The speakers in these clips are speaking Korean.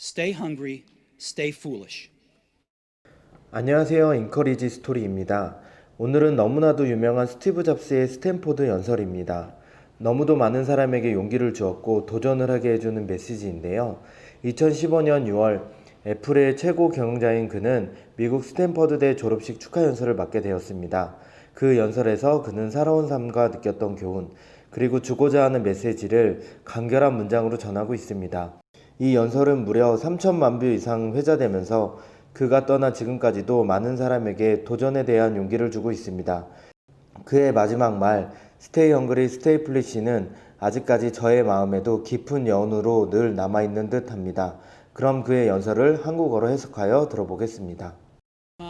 Stay hungry, stay foolish. 안녕하세요. 인커리지 스토리입니다. 오늘은 너무나도 유명한 스티브 잡스의 스탠포드 연설입니다. 너무도 많은 사람에게 용기를 주었고 도전을 하게 해주는 메시지인데요. 2015년 6월 애플의 최고 경영자인 그는 미국 스탠퍼드대 졸업식 축하 연설을 맡게 되었습니다. 그 연설에서 그는 살아온 삶과 느꼈던 교훈, 그리고 주고자 하는 메시지를 간결한 문장으로 전하고 있습니다. 이 연설은 무려 3천만 뷰 이상 회자되면서 그가 떠난 지금까지도 많은 사람에게 도전에 대한 용기를 주고 있습니다. 그의 마지막 말 Stay hungry, stay foolish는 아직까지 저의 마음에도 깊은 여운으로 늘 남아있는 듯 합니다. 그럼 그의 연설을 한국어로 해석하여 들어보겠습니다.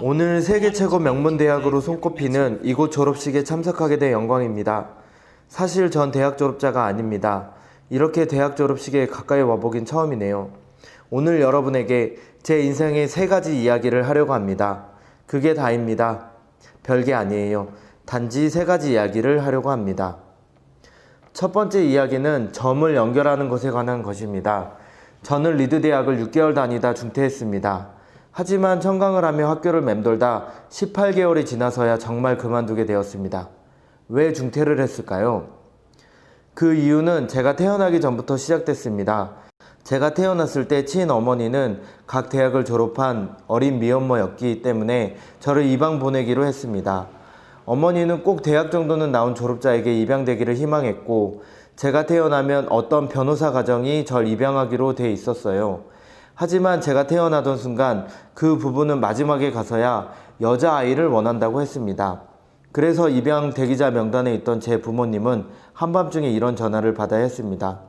오늘 세계 최고 명문 대학으로 손꼽히는 이곳 졸업식에 참석하게 돼 영광입니다. 사실 전 대학 졸업자가 아닙니다. 이렇게 대학 졸업식에 가까이 와보긴 처음이네요. 오늘 여러분에게 제 인생의 3가지 이야기를 하려고 합니다. 그게 다입니다. 별게 아니에요. 단지 3가지 이야기를 하려고 합니다. 첫 번째 이야기는 점을 연결하는 것에 관한 것입니다. 저는 리드 대학을 6개월 다니다 중퇴했습니다. 하지만 청강을 하며 학교를 맴돌다 18개월이 지나서야 정말 그만두게 되었습니다. 왜 중퇴를 했을까요? 그 이유는 제가 태어나기 전부터 시작됐습니다. 제가 태어났을 때 친어머니는 각 대학을 졸업한 어린 미혼모였기 때문에 저를 입양 보내기로 했습니다. 어머니는 꼭 대학 정도는 나온 졸업자에게 입양되기를 희망했고 제가 태어나면 어떤 변호사 가정이 절 입양하기로 돼 있었어요. 하지만 제가 태어나던 순간 그 부부는 마지막에 가서야 여자아이를 원한다고 했습니다. 그래서 입양 대기자 명단에 있던 제 부모님은 한밤중에 이런 전화를 받아야 했습니다.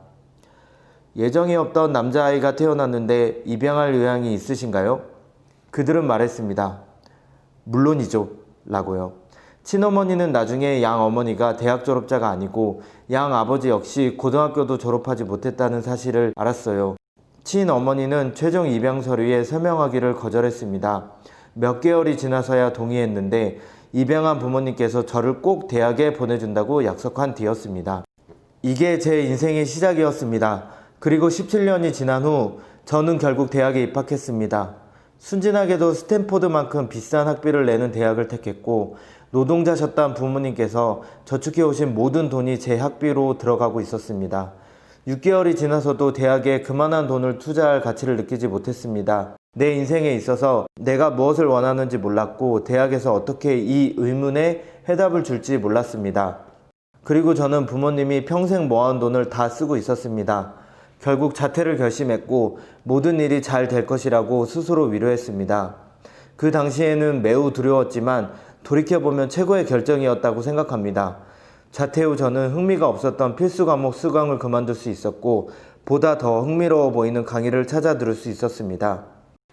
예정이 없던 남자아이가 태어났는데 입양할 의향이 있으신가요? 그들은 말했습니다. 물론이죠. 라고요. 친어머니는 나중에 양어머니가 대학 졸업자가 아니고 양아버지 역시 고등학교도 졸업하지 못했다는 사실을 알았어요. 친어머니는 최종 입양 서류에 서명하기를 거절했습니다. 몇 개월이 지나서야 동의했는데 입양한 부모님께서 저를 꼭 대학에 보내준다고 약속한 뒤였습니다. 이게 제 인생의 시작이었습니다. 그리고 17년이 지난 후 저는 결국 대학에 입학했습니다. 순진하게도 스탠포드만큼 비싼 학비를 내는 대학을 택했고 노동자셨던 부모님께서 저축해오신 모든 돈이 제 학비로 들어가고 있었습니다. 6개월이 지나서도 대학에 그만한 돈을 투자할 가치를 느끼지 못했습니다. 내 인생에 있어서 내가 무엇을 원하는지 몰랐고 대학에서 어떻게 이 의문에 해답을 줄지 몰랐습니다. 그리고 저는 부모님이 평생 모아온 돈을 다 쓰고 있었습니다. 결국 자퇴를 결심했고 모든 일이 잘 될 것이라고 스스로 위로했습니다. 그 당시에는 매우 두려웠지만 돌이켜보면 최고의 결정이었다고 생각합니다. 자퇴 후 저는 흥미가 없었던 필수 과목 수강을 그만둘 수 있었고 보다 더 흥미로워 보이는 강의를 찾아 들을 수 있었습니다.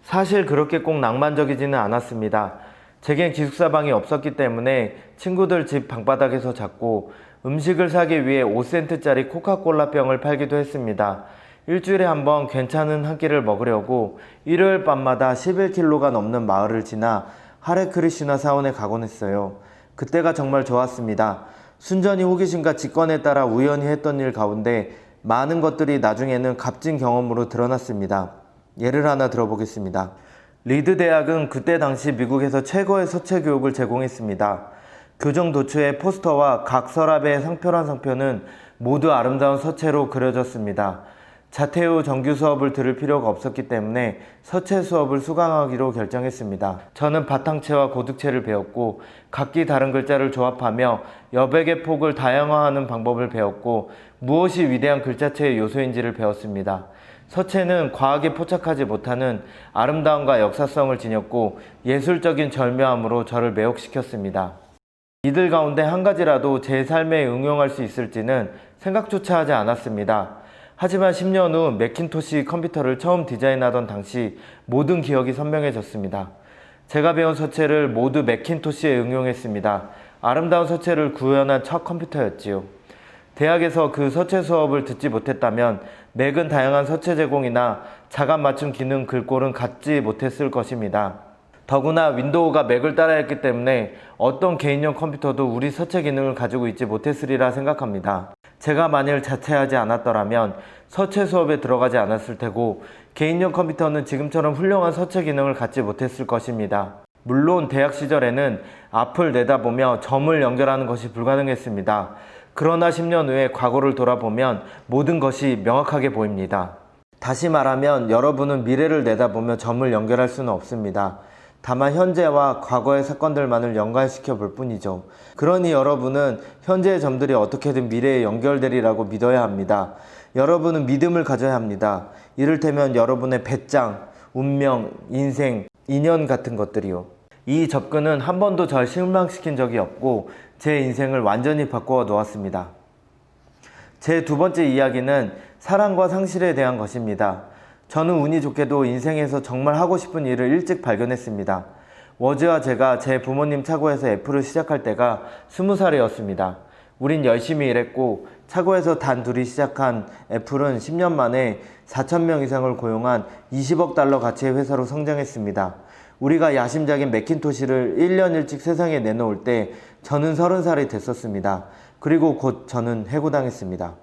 사실 그렇게 꼭 낭만적이지는 않았습니다. 제겐 기숙사방이 없었기 때문에 친구들 집 방바닥에서 잤고 음식을 사기 위해 5센트짜리 코카콜라 병을 팔기도 했습니다. 일주일에 한 번 괜찮은 한 끼를 먹으려고 일요일 밤마다 11km가 넘는 마을을 지나 하레크리슈나 사원에 가곤 했어요. 그때가 정말 좋았습니다. 순전히 호기심과 직관에 따라 우연히 했던 일 가운데 많은 것들이 나중에는 값진 경험으로 드러났습니다. 예를 하나 들어보겠습니다. 리드 대학은 그때 당시 미국에서 최고의 서체 교육을 제공했습니다. 교정 도초의 포스터와 각 서랍의 상표란 상표는 모두 아름다운 서체로 그려졌습니다. 자퇴 후 정규 수업을 들을 필요가 없었기 때문에 서체 수업을 수강하기로 결정했습니다. 저는 바탕체와 고득체를 배웠고 각기 다른 글자를 조합하며 여백의 폭을 다양화하는 방법을 배웠고 무엇이 위대한 글자체의 요소인지를 배웠습니다. 서체는 과학에 포착하지 못하는 아름다움과 역사성을 지녔고 예술적인 절묘함으로 저를 매혹시켰습니다. 이들 가운데 한 가지라도 제 삶에 응용할 수 있을지는 생각조차 하지 않았습니다. 하지만 10년 후 매킨토시 컴퓨터를 처음 디자인하던 당시 모든 기억이 선명해졌습니다. 제가 배운 서체를 모두 매킨토시에 응용했습니다. 아름다운 서체를 구현한 첫 컴퓨터였지요. 대학에서 그 서체 수업을 듣지 못했다면 맥은 다양한 서체 제공이나 자간 맞춤 기능 글꼴은 갖지 못했을 것입니다. 더구나 윈도우가 맥을 따라했기 때문에 어떤 개인용 컴퓨터도 우리 서체 기능을 가지고 있지 못했으리라 생각합니다. 제가 만일 자퇴하지 않았더라면 서체 수업에 들어가지 않았을 테고 개인용 컴퓨터는 지금처럼 훌륭한 서체 기능을 갖지 못했을 것입니다. 물론 대학 시절에는 앞을 내다보며 점을 연결하는 것이 불가능했습니다. 그러나 10년 후에 과거를 돌아보면 모든 것이 명확하게 보입니다. 다시 말하면 여러분은 미래를 내다보며 점을 연결할 수는 없습니다. 다만 현재와 과거의 사건들만을 연관시켜 볼 뿐이죠. 그러니 여러분은 현재의 점들이 어떻게든 미래에 연결되리라고 믿어야 합니다. 여러분은 믿음을 가져야 합니다. 이를테면 여러분의 배짱, 운명, 인생, 인연 같은 것들이요. 이 접근은 한 번도 절 실망시킨 적이 없고 제 인생을 완전히 바꾸어 놓았습니다. 제 두 번째 이야기는 사랑과 상실에 대한 것입니다. 저는 운이 좋게도 인생에서 정말 하고 싶은 일을 일찍 발견했습니다. 워즈와 제가 제 부모님 차고에서 애플을 시작할 때가 20살이었습니다. 우린 열심히 일했고 차고에서 단 둘이 시작한 애플은 10년 만에 4,000명 이상을 고용한 20억 달러 가치의 회사로 성장했습니다. 우리가 야심작인 매킨토시를 1년 일찍 세상에 내놓을 때 저는 30살이 됐었습니다. 그리고 곧 저는 해고당했습니다.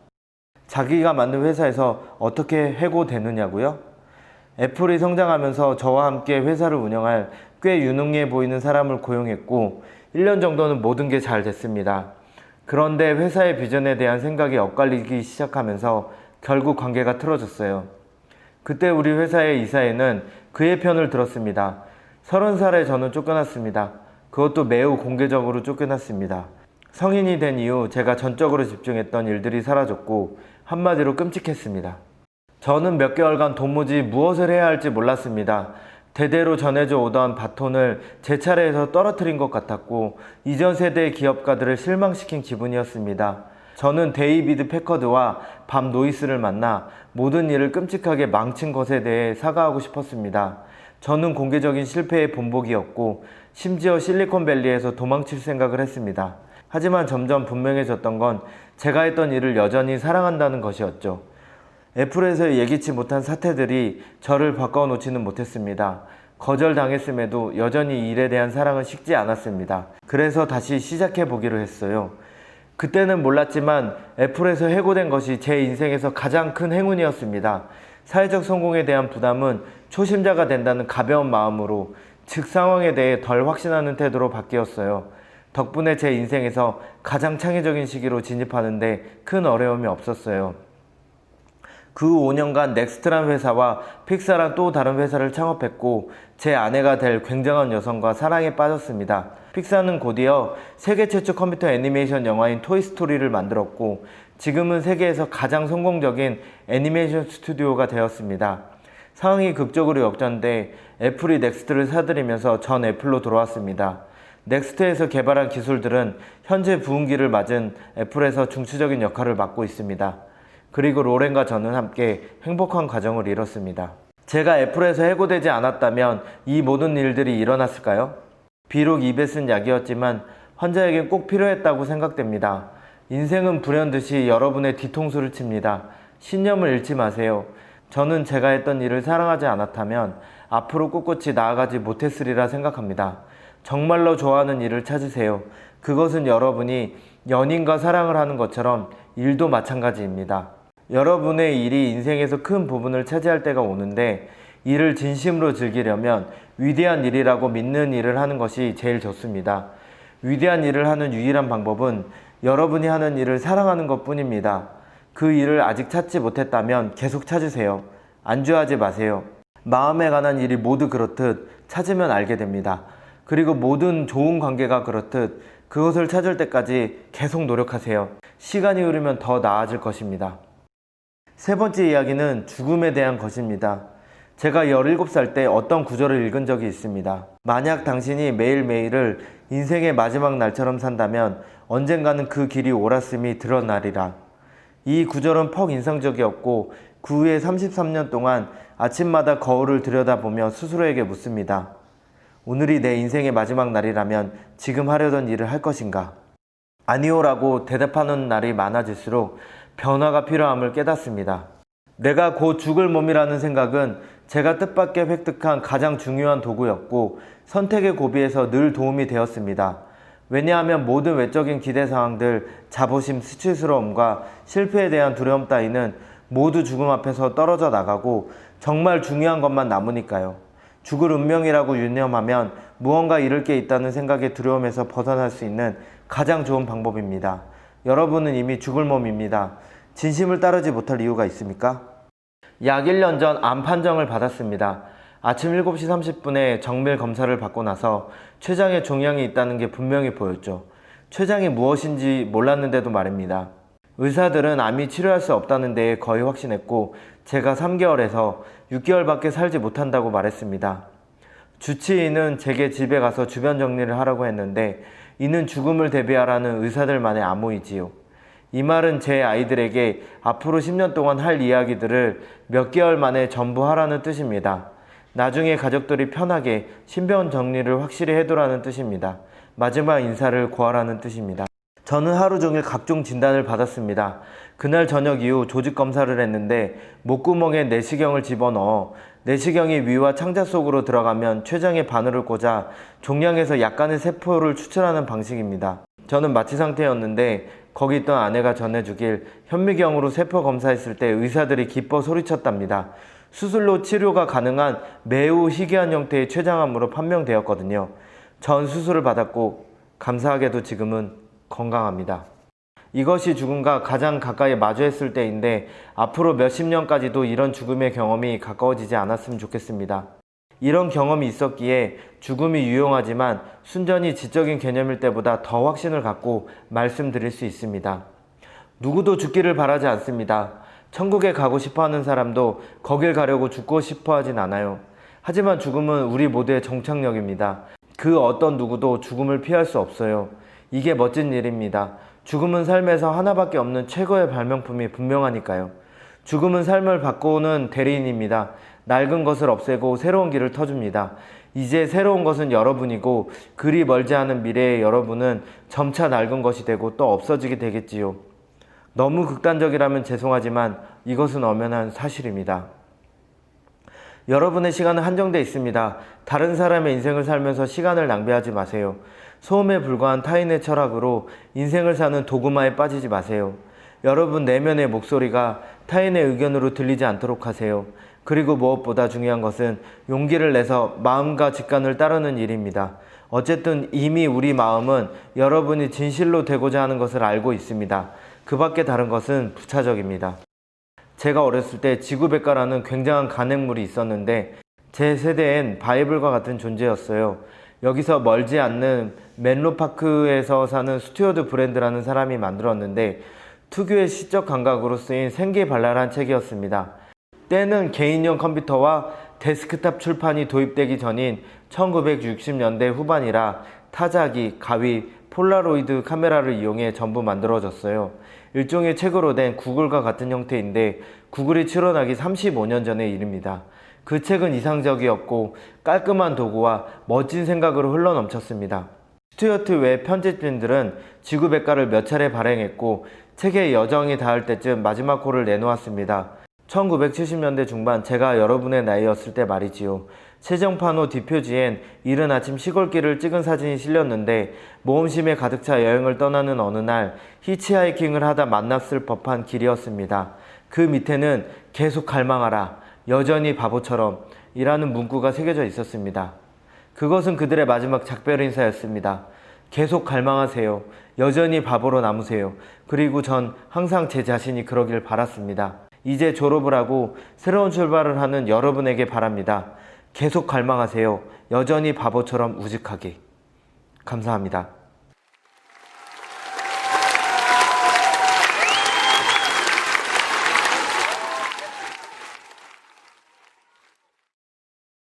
자기가 만든 회사에서 어떻게 해고되느냐고요? 애플이 성장하면서 저와 함께 회사를 운영할 꽤 유능해 보이는 사람을 고용했고 1년 정도는 모든 게 잘 됐습니다. 그런데 회사의 비전에 대한 생각이 엇갈리기 시작하면서 결국 관계가 틀어졌어요. 그때 우리 회사의 이사회는 그의 편을 들었습니다. 30살에 저는 쫓겨났습니다. 그것도 매우 공개적으로 쫓겨났습니다. 성인이 된 이후 제가 전적으로 집중했던 일들이 사라졌고 한마디로 끔찍했습니다. 저는 몇 개월간 도무지 무엇을 해야 할지 몰랐습니다. 대대로 전해져 오던 바톤을 제 차례에서 떨어뜨린 것 같았고 이전 세대의 기업가들을 실망시킨 기분이었습니다. 저는 데이비드 패커드와 밤 노이스를 만나 모든 일을 끔찍하게 망친 것에 대해 사과하고 싶었습니다. 저는 공개적인 실패의 본보기였고 심지어 실리콘밸리에서 도망칠 생각을 했습니다. 하지만 점점 분명해졌던 건 제가 했던 일을 여전히 사랑한다는 것이었죠. 애플에서 예기치 못한 사태들이 저를 바꿔놓지는 못했습니다. 거절당했음에도 여전히 이 일에 대한 사랑은 식지 않았습니다. 그래서 다시 시작해보기로 했어요. 그때는 몰랐지만 애플에서 해고된 것이 제 인생에서 가장 큰 행운이었습니다. 사회적 성공에 대한 부담은 초심자가 된다는 가벼운 마음으로, 즉 상황에 대해 덜 확신하는 태도로 바뀌었어요. 덕분에 제 인생에서 가장 창의적인 시기로 진입하는데 큰 어려움이 없었어요. 그 5년간 넥스트란 회사와 픽사란 또 다른 회사를 창업했고 제 아내가 될 굉장한 여성과 사랑에 빠졌습니다. 픽사는 곧이어 세계 최초 컴퓨터 애니메이션 영화인 토이스토리를 만들었고 지금은 세계에서 가장 성공적인 애니메이션 스튜디오가 되었습니다. 상황이 극적으로 역전돼 애플이 넥스트를 사들이면서 전 애플로 돌아왔습니다. 넥스트에서 개발한 기술들은 현재 부흥기를 맞은 애플에서 중추적인 역할을 맡고 있습니다. 그리고 로렌과 저는 함께 행복한 가정을 이뤘습니다. 제가 애플에서 해고되지 않았다면 이 모든 일들이 일어났을까요? 비록 입에 쓴 약이었지만 환자에겐 꼭 필요했다고 생각됩니다. 인생은 불현듯이 여러분의 뒤통수를 칩니다. 신념을 잃지 마세요. 저는 제가 했던 일을 사랑하지 않았다면 앞으로 꿋꿋이 나아가지 못했으리라 생각합니다. 정말로 좋아하는 일을 찾으세요. 그것은 여러분이 연인과 사랑을 하는 것처럼 일도 마찬가지입니다. 여러분의 일이 인생에서 큰 부분을 차지할 때가 오는데 일을 진심으로 즐기려면 위대한 일이라고 믿는 일을 하는 것이 제일 좋습니다. 위대한 일을 하는 유일한 방법은 여러분이 하는 일을 사랑하는 것 뿐입니다. 그 일을 아직 찾지 못했다면 계속 찾으세요. 안주하지 마세요. 마음에 관한 일이 모두 그렇듯 찾으면 알게 됩니다. 그리고 모든 좋은 관계가 그렇듯 그것을 찾을 때까지 계속 노력하세요. 시간이 흐르면 더 나아질 것입니다. 세 번째 이야기는 죽음에 대한 것입니다. 제가 17살 때 어떤 구절을 읽은 적이 있습니다. 만약 당신이 매일매일을 인생의 마지막 날처럼 산다면 언젠가는 그 길이 옳았음이 드러나리라. 이 구절은 퍽 인상적이었고 그 후에 33년 동안 아침마다 거울을 들여다보며 스스로에게 묻습니다. 오늘이 내 인생의 마지막 날이라면 지금 하려던 일을 할 것인가? 아니오라고 대답하는 날이 많아질수록 변화가 필요함을 깨닫습니다. 내가 곧 죽을 몸이라는 생각은 제가 뜻밖의 획득한 가장 중요한 도구였고 선택의 고비에서 늘 도움이 되었습니다. 왜냐하면 모든 외적인 기대사항들, 자부심, 수치스러움과 실패에 대한 두려움 따위는 모두 죽음 앞에서 떨어져 나가고 정말 중요한 것만 남으니까요. 죽을 운명이라고 유념하면 무언가 잃을 게 있다는 생각의 두려움에서 벗어날 수 있는 가장 좋은 방법입니다. 여러분은 이미 죽을 몸입니다. 진심을 따르지 못할 이유가 있습니까? 약 1년 전 암 판정을 받았습니다. 아침 7시 30분에 정밀 검사를 받고 나서 췌장에 종양이 있다는 게 분명히 보였죠. 췌장이 무엇인지 몰랐는데도 말입니다. 의사들은 암이 치료할 수 없다는 데 거의 확신했고 제가 3개월에서 6개월밖에 살지 못한다고 말했습니다. 주치의는 제게 집에 가서 주변 정리를 하라고 했는데 이는 죽음을 대비하라는 의사들만의 암호이지요. 이 말은 제 아이들에게 앞으로 10년 동안 할 이야기들을 몇 개월 만에 전부 하라는 뜻입니다. 나중에 가족들이 편하게 신병 정리를 확실히 해두라는 뜻입니다. 마지막 인사를 고하라는 뜻입니다. 저는 하루 종일 각종 진단을 받았습니다. 그날 저녁 이후 조직 검사를 했는데 목구멍에 내시경을 집어넣어 내시경이 위와 창자 속으로 들어가면 췌장에 바늘을 꽂아 종양에서 약간의 세포를 추출하는 방식입니다. 저는 마취 상태였는데 거기 있던 아내가 전해주길 현미경으로 세포 검사했을 때 의사들이 기뻐 소리쳤답니다. 수술로 치료가 가능한 매우 희귀한 형태의 췌장암으로 판명되었거든요. 전 수술을 받았고 감사하게도 지금은 건강합니다. 이것이 죽음과 가장 가까이 마주했을 때인데 앞으로 몇십 년까지도 이런 죽음의 경험이 가까워지지 않았으면 좋겠습니다. 이런 경험이 있었기에 죽음이 유용하지만 순전히 지적인 개념일 때보다 더 확신을 갖고 말씀드릴 수 있습니다. 누구도 죽기를 바라지 않습니다. 천국에 가고 싶어하는 사람도 거길 가려고 죽고 싶어하진 않아요. 하지만 죽음은 우리 모두의 정착력입니다. 그 어떤 누구도 죽음을 피할 수 없어요. 이게 멋진 일입니다. 죽음은 삶에서 하나밖에 없는 최고의 발명품이 분명하니까요. 죽음은 삶을 바꾸는 대리인입니다. 낡은 것을 없애고 새로운 길을 터줍니다. 이제 새로운 것은 여러분이고 그리 멀지 않은 미래의 여러분은 점차 낡은 것이 되고 또 없어지게 되겠지요. 너무 극단적이라면 죄송하지만 이것은 엄연한 사실입니다. 여러분의 시간은 한정되어 있습니다. 다른 사람의 인생을 살면서 시간을 낭비하지 마세요. 소음에 불과한 타인의 철학으로 인생을 사는 도구마에 빠지지 마세요. 여러분 내면의 목소리가 타인의 의견으로 들리지 않도록 하세요. 그리고 무엇보다 중요한 것은 용기를 내서 마음과 직관을 따르는 일입니다. 어쨌든 이미 우리 마음은 여러분이 진실로 되고자 하는 것을 알고 있습니다. 그 밖에 다른 것은 부차적입니다. 제가 어렸을 때 지구백과라는 굉장한 간행물이 있었는데 제 세대엔 바이블과 같은 존재였어요. 여기서 멀지 않는 맨로파크에서 사는 스튜어드 브랜드라는 사람이 만들었는데 특유의 시적 감각으로 쓰인 생기발랄한 책이었습니다. 때는 개인용 컴퓨터와 데스크탑 출판이 도입되기 전인 1960년대 후반이라 타자기, 가위, 폴라로이드 카메라를 이용해 전부 만들어졌어요. 일종의 책으로 된 구글과 같은 형태인데 구글이 출원하기 35년 전의 일입니다. 그 책은 이상적이었고 깔끔한 도구와 멋진 생각으로 흘러넘쳤습니다. 스튜어트 외 편집진들은 지구백과를 몇 차례 발행했고 책의 여정이 닿을 때쯤 마지막 호를 내놓았습니다. 1970년대 중반 제가 여러분의 나이였을 때 말이지요. 최정판호 뒷표지엔 이른 아침 시골길을 찍은 사진이 실렸는데 모험심에 가득 차 여행을 떠나는 어느 날 히치하이킹을 하다 만났을 법한 길이었습니다. 그 밑에는 계속 갈망하라, 여전히 바보처럼 이라는 문구가 새겨져 있었습니다. 그것은 그들의 마지막 작별 인사였습니다. 계속 갈망하세요. 여전히 바보로 남으세요. 그리고 전 항상 제 자신이 그러길 바랐습니다. 이제 졸업을 하고 새로운 출발을 하는 여러분에게 바랍니다. 계속 갈망하세요. 여전히 바보처럼 우직하게. 감사합니다.